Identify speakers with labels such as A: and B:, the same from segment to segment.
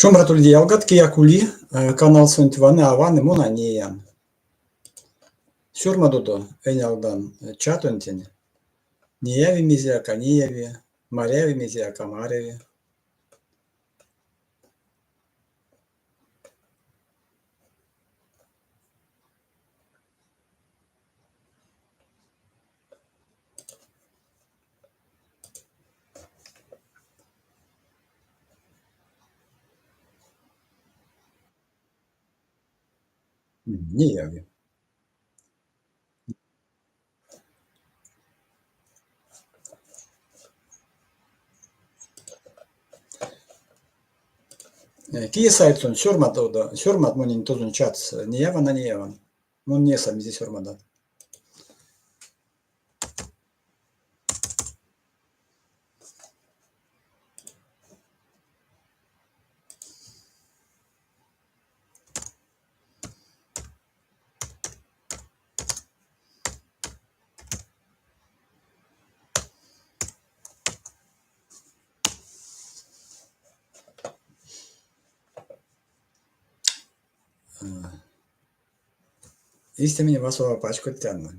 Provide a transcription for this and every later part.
A: Шумратулди ялгат киякули канал Сонтиваны Аваны Мунаниян. Сюрмадудо Энялдан Чатунтин. Нияви мизия Каниеви, Маряви мизия Камареви. Нияви. Кие сайтсон сюрмадудо сюрмат мунин тузун чат Нияван на Нияван. Мун не сам здесь сюрмада. Истинно вашего пачку тянно.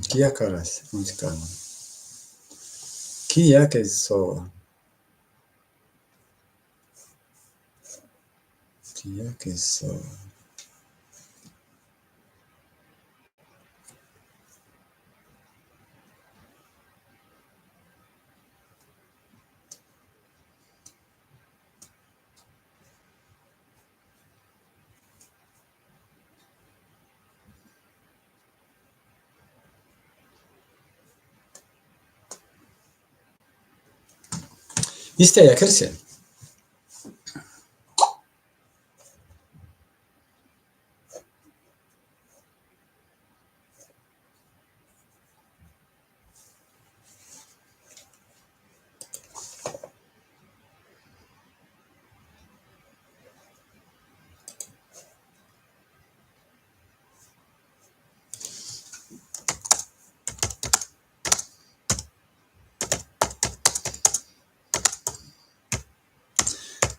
A: Кия карась, музыкально. Кия кесо. Кия кесо. İste yakırsı.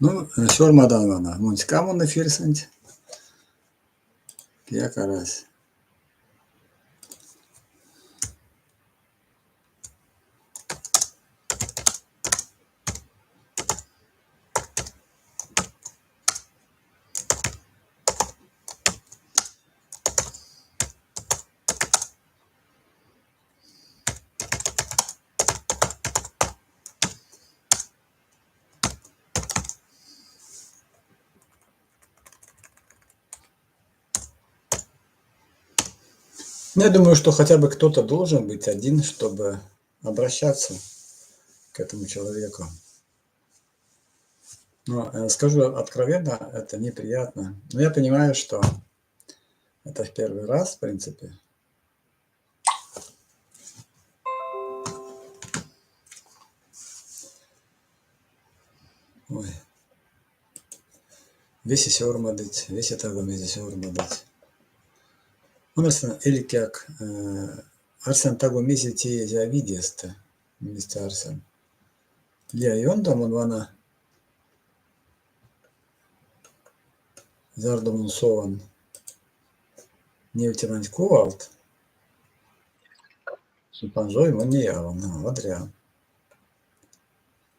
A: Ну, sormadan bana. Mınçıkamın da firsanç. Kия карась. Я думаю, что хотя бы кто-то должен быть один, чтобы обращаться к этому человеку. Но скажу откровенно, это неприятно. Но я понимаю, что это в первый раз, в принципе. Ой. Visi sormadit, visi tagamizi sormadit. Un arsan elikjak arsan tagumizi tie ja vidjeste. ministärsem. Liejontamon vana Zardomon sovan Newtimant kuvalt. Supanjoi mon nieavan, vadrea.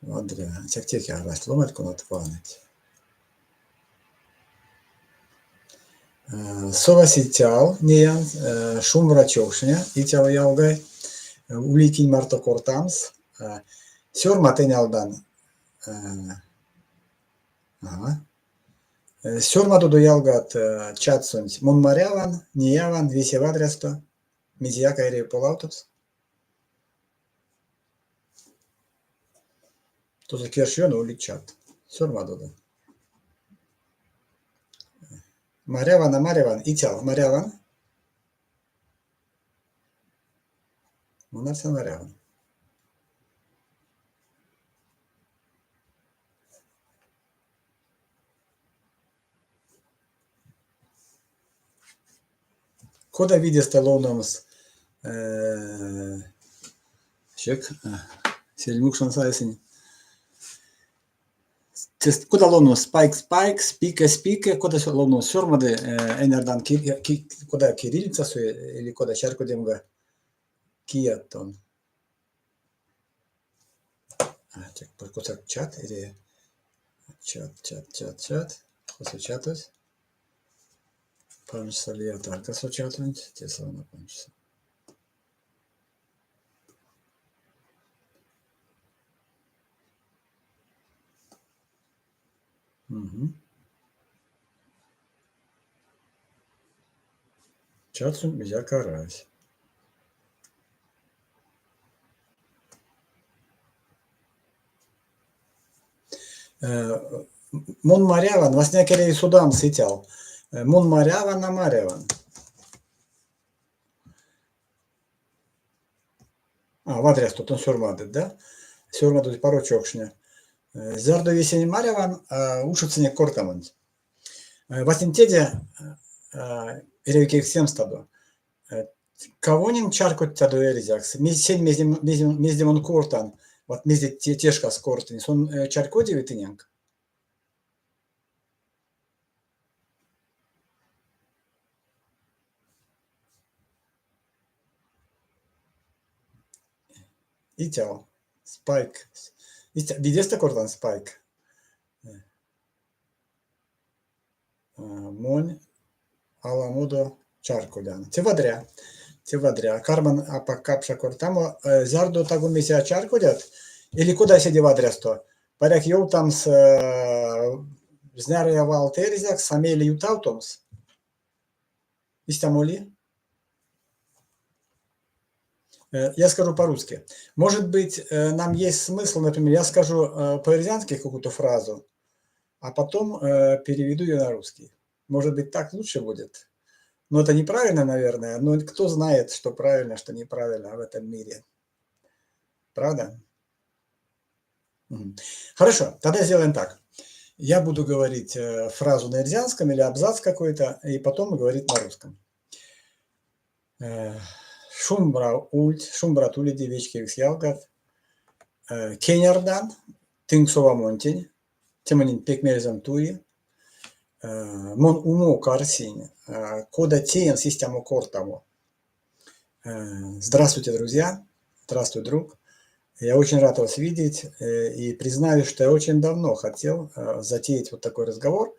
A: Vadrea. Tšak teki arvast lomet, kui nad vaanid. Sovasitial nian šumvračiaušņa iķava jaugai. Ulikiņ marto kortams. Sjormateņaldan. Sjormatudu jalgat čatsuņs. Mun marjavan, nieavan, visi vadresto. Mizjaka eri polautus. Tuossa kirsiön oli chat. Sjormatudu. Marjavan, iķava, marjavan. Mun arsan marjavan. Кода видеста лоунамыз шек селмукшан сайсын. Кода лоунамыз спайк, кода лоунамыз сёрмады энердан кода кириллица или кода шаркодемга кияттон. Чек коса чат или чат. Коса чатус. Панчса ли атака сочатунт, те самое панчса. Чатун я карась. Мон маряван, васняк судам сытял. Mun marjavan na marjavan. Vadrest on sörmadid, da? Sörmadid parotšokšņa. Zardu viseni marjavan, ušucine kortamant. Vasin tede, erevike всем стаду. Kavonин čarkot tadu erizaks. Sen mezdemon kortan, vat mezde teškas kortinis. On čarkodi vitinjank. Iķau, spike. Videsta kortan spike. Moň alamudo čarkudan. Te vadrea. Karman apakapša kortamo. Zardu tagu misja čarkudat. Ili kuda sedi vadresto. Parek jau tams znarja valterizak sameli jutautums. Истамоли? Я скажу по-русски. Может быть, нам есть смысл, например, я скажу по-ирзянски какую-то фразу, а потом переведу ее на русский. Может быть, так лучше будет. Но это неправильно, наверное. Но кто знает, что правильно, что неправильно в этом мире. Правда? Хорошо, тогда сделаем так. Я буду говорить фразу на ирзянском или абзац какой-то, и потом говорить на русском. Шумбра тули девички висялгат. Кенярдан, тинксова монтень, теманин пекмерзам туи. Мон умо карсинь, кода теен систему кортамо. Здравствуйте, друзья. Здравствуй, друг. Я очень рад вас видеть и признаюсь, что я очень давно хотел затеять вот такой разговор.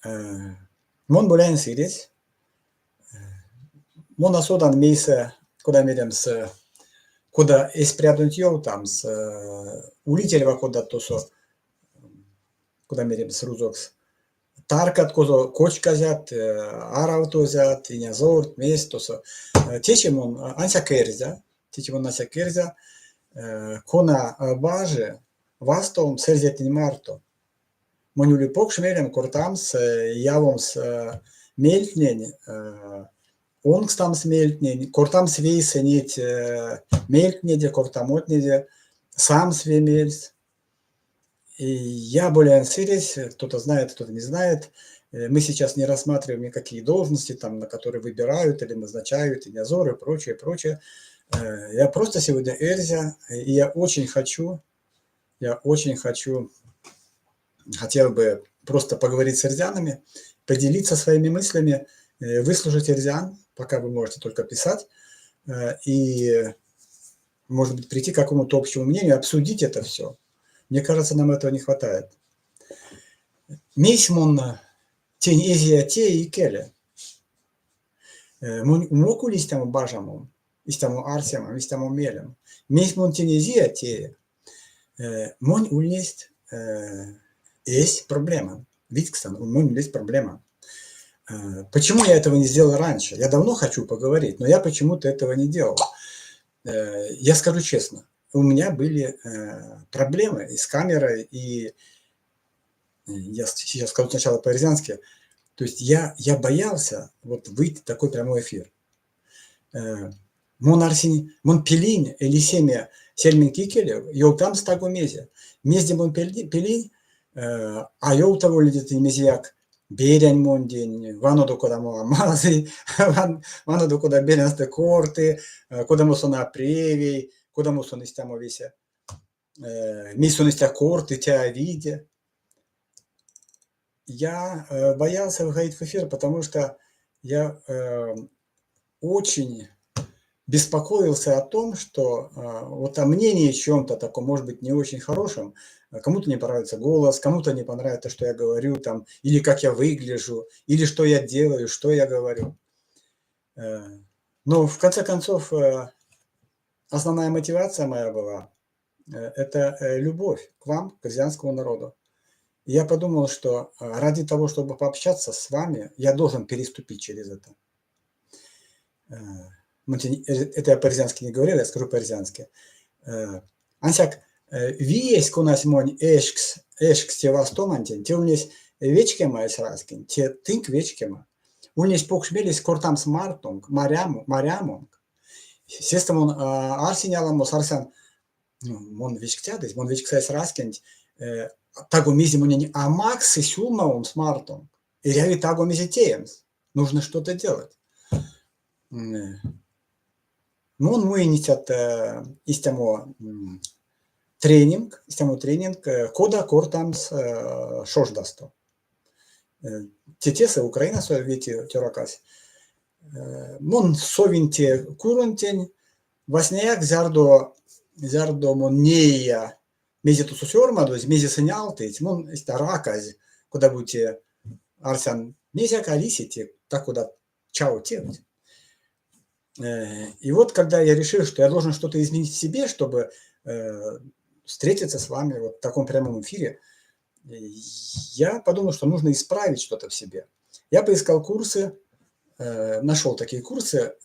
A: Мон булян сидеть. Мон асодан мейсе, куда мерем с, куда испряднуть йоу там с улителева куда тосо, куда мерем с рузокс. Таркат козо кочка зят, аравто зят, инязорт, мест тосо. Течем он анся керзя, кона баже, вастом серзетин марто. Монюли покшмерем кортам с явом с мельтнень, онгстам с мельтнень, кортам свейсе нет мельтнеде, кортамотнеде, сам свемельс. И я более сирис, кто-то знает, кто-то не знает. Мы сейчас не рассматриваем никакие должности, там, на которые выбирают или назначают, и назоры, и прочее, прочее. Я просто сегодня Эльза, и хотел бы просто поговорить с эрзянами, поделиться своими мыслями, выслушать эрзян, пока вы можете только писать, и, может быть, прийти к какому-то общему мнению, обсудить это все. Мне кажется, нам этого не хватает. Мейсмон тень Эзия те и келе. Моку листям бажамом, листям арсиамом, листям мелем. Мейсмон тень Эзия те. Монь улесть есть проблема. Виткстон, у меня есть проблема. Почему я этого не сделал раньше? Я давно хочу поговорить, но я почему-то этого не делал. Я скажу честно, у меня были проблемы и с камерой, и я сейчас скажу сначала по-эрзянски. То есть я боялся вот выйти в такой прямой эфир. Мон пилин или семя сельмин кикелев, йол там стагу мезе. Мезде мон пилин, а йол того лидит и мезияк берянь мон день, вано до куда мова мазы, вано до куда берянсте корты, куда мусона превей, куда мусон из тямо вися, мисон из тя корты, тя виде. Я боялся выходить в эфир, потому что я очень беспокоился о том, что вот о мнении чем-то таком, может быть, не очень хорошем, кому-то не понравится голос, кому-то не понравится, что я говорю, там, или как я выгляжу, или что я делаю, что я говорю. Но в конце концов, основная мотивация моя была это любовь к вам, к азиатскому народу. И я подумал, что ради того, чтобы пообщаться с вами, я должен переступить через это. Это я по-эрзянски не говорил, я скажу по-эрзянски. Ансяк, виесь кунас монь эшкс те вастомантин, те унес вечкема эсраскин, те тынк вечкема. Унес покшмелис кортамс мартунг, марямунг. Системон арсиняламос арсян, мон вечктядыс, мон вечкса эсраскин, тагу мизи монени амакс и сюлмаум смартунг. И ряви тагу мизи теемс. Нужно что-то делать. Мон мы инициат истемо тренинг, кода кортамс шождасто. Тетеса Украина совете теракас. Мон совинте курунтень, васняяк зярдо мон нея мезиту сусёрмадусь, мезисынялтыть, мон истараказ, куда будете арсян мезяк алисите, так куда чао тевать. И вот когда я решил, что я должен что-то изменить в себе, чтобы встретиться с вами вот в таком прямом эфире, я подумал, что нужно исправить что-то в себе. Я поискал курсы, нашел такие курсы,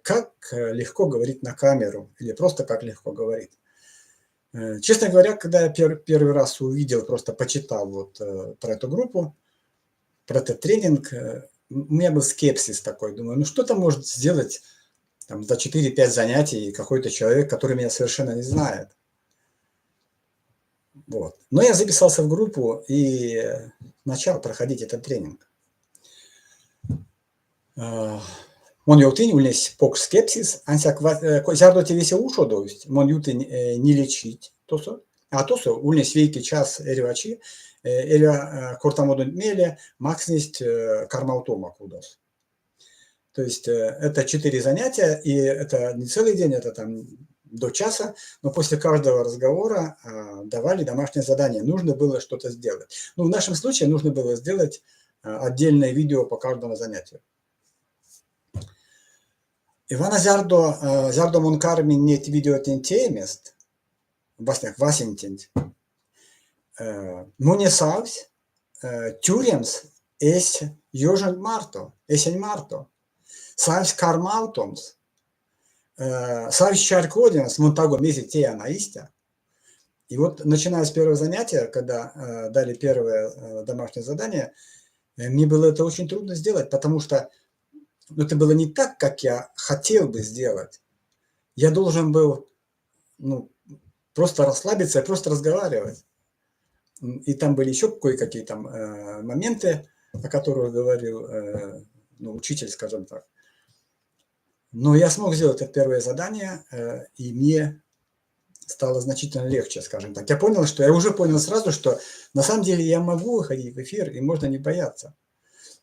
A: как легко говорить на камеру или просто как легко говорить. Честно говоря, когда я первый раз увидел, просто почитал вот про эту группу, про этот тренинг, у меня был скепсис такой. Думаю, ну что-то может сделать там, за 4-5 занятий какой-то человек, который меня совершенно не знает. Вот. Но я записался в группу и начал проходить этот тренинг. Мон ютынь улес пок скепсис, ансяк зярдоте весе ушо дость, мон ютынь не лечить, а тосо улес вейки час эревачи, эля кортамодун меле, макснисть кармаутома кудос. То есть это 4 занятия, и это не целый день, это там до часа, но после каждого разговора давали домашнее задание. Нужно было что-то сделать. Ну, в нашем случае нужно было сделать отдельное видео по каждому занятию. Ивана зярдо монкарми нет видео тентемест, васентент. Мунесавс, тюремс, есень марто. Савс кармаутомс, савс чаркодинс, монтаго месяц те анаистя. И вот, начиная с первого занятия, когда дали первое домашнее задание, мне было это очень трудно сделать, потому что это было не так, как я хотел бы сделать. Я должен был просто расслабиться и просто разговаривать. И там были еще кое-какие там моменты, о которых говорил учитель, скажем так. Но я смог сделать это первое задание, и мне стало значительно легче, скажем так. Я уже понял сразу, что на самом деле я могу выходить в эфир, и можно не бояться.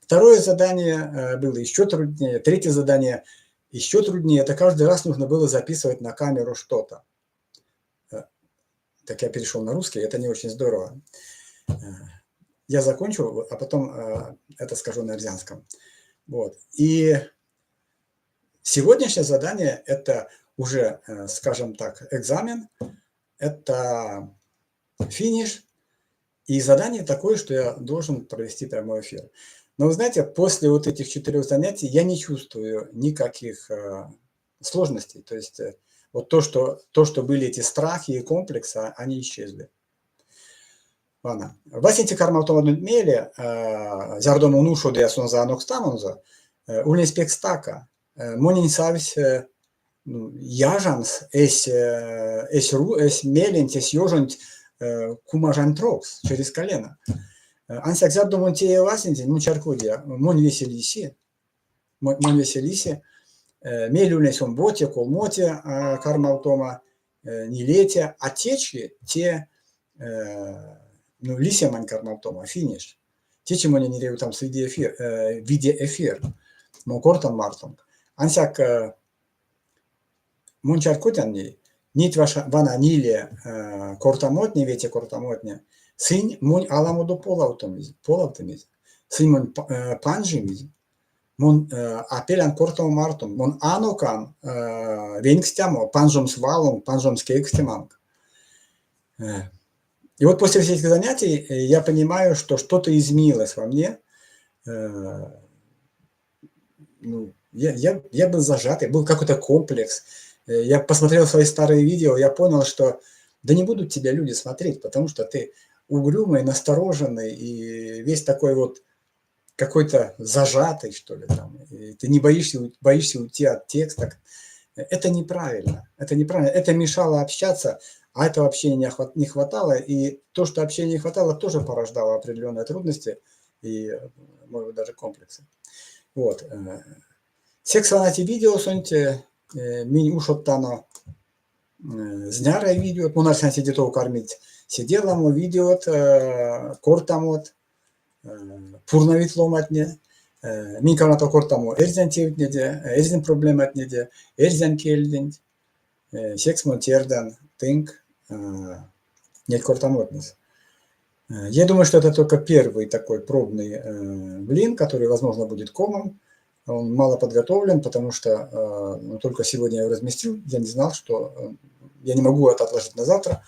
A: Второе задание было еще труднее. Третье задание еще труднее. Это каждый раз нужно было записывать на камеру что-то. Так я перешел на русский, это не очень здорово. Я закончу, а потом это скажу на арзянском. Вот. И сегодняшнее задание – это уже, скажем так, экзамен, это финиш, и задание такое, что я должен провести прямой эфир. Но вы знаете, после вот этих 4 занятий я не чувствую никаких сложностей. То есть вот то, что были эти страхи и комплексы, они исчезли. Ладно. Vasinte karmautomat meile Zardom un ušodījās un zānoks tamunza, uļņas piekstaka, monin savis jāžans, es mēlint, es jožant кумажан трокс через колено. Ансяк Zardom un tie Vasinte, nu čarkodija, mon veselisi, mēļuļņas un botie, kol motie karmautoma, nilietie, a tečie, tie nu, Lisia man karmautoma, finish. Tici mone nireu tam video efir, mon kortan marton. Ansak mon čarkutanni, nit vana nile kortamotni, vete kortamotni, sin mon alamodo polautomiz, sin mon panžimiz, mon apelan kortam marton, mon anokam vengstjamo, panžoms valom, panžoms kekstjamang. И вот после всех этих занятий я понимаю, что что-то изменилось во мне. Я был зажат, был какой-то комплекс. Я посмотрел свои старые видео, я понял, что да не будут тебя люди смотреть, потому что ты угрюмый, настороженный и весь такой вот какой-то зажатый, что ли, там. И ты не боишься уйти от текста. Это неправильно, это мешало общаться. А этого общения не хватало, и то, что общения не хватало, тоже порождало определенные трудности и, может быть, даже комплексы. Вот. Секс-фанати видео, сонте, мини ушоттано зняра видео, монарсанти детов кормить, сиделамо видео, кортамот, пурнавит ломатне, минканато кортамо, эрзен тевтнеде, эрзен проблематнеде, эрзен келдень, секс-монтердан, тынк, нет кортамотнес. Я думаю, что это только первый такой пробный блин, который, возможно, будет комом. Он мало подготовлен, потому что только сегодня я его разместил. Я не знал, что я не могу это отложить на завтра.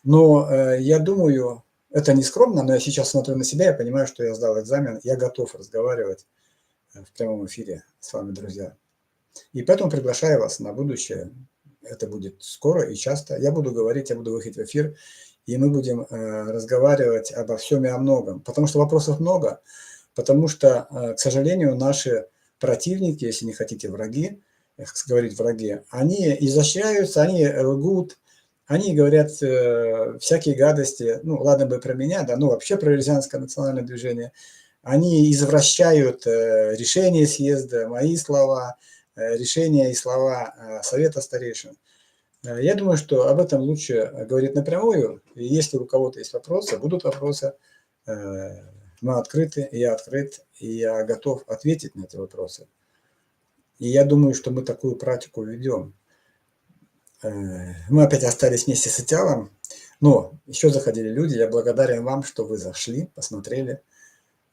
A: Но я думаю, это не скромно, но я сейчас смотрю на себя и понимаю, что я сдал экзамен. Я готов разговаривать в прямом эфире с вами, друзья. И поэтому приглашаю вас на будущее. Это будет скоро и часто. Я буду говорить, я буду выходить в эфир, и мы будем разговаривать обо всем и о многом. Потому что вопросов много, потому что, к сожалению, наши противники, если не хотите враги, говорить враги, они изощряются, они лгут, они говорят всякие гадости, ну ладно бы про меня, да, ну вообще про Эрзянское национальное движение. Они извращают решения съезда, мои слова, решения и слова Совета старейшин. Я думаю, что об этом лучше говорить напрямую. И если у кого-то есть вопросы, будут вопросы, мы открыты, я открыт, и я готов ответить на эти вопросы. И я думаю, что мы такую практику ведем. Мы опять остались вместе с Итялом, но еще заходили люди. Я благодарен вам, что вы зашли, посмотрели,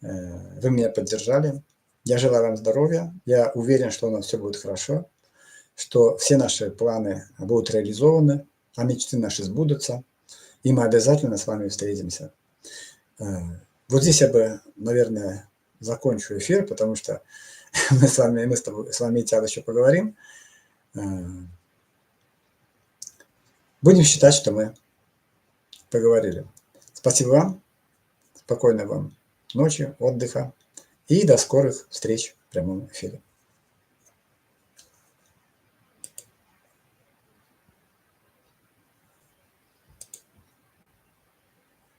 A: вы меня поддержали. Я желаю вам здоровья, я уверен, что у нас все будет хорошо, что все наши планы будут реализованы, а мечты наши сбудутся, и мы обязательно с вами встретимся. Вот здесь я бы, наверное, закончу эфир, потому что мы с вами, Итял, еще поговорим. Будем считать, что мы поговорили. Спасибо вам, спокойной вам ночи, отдыха. И до скорых встреч в прямом эфире.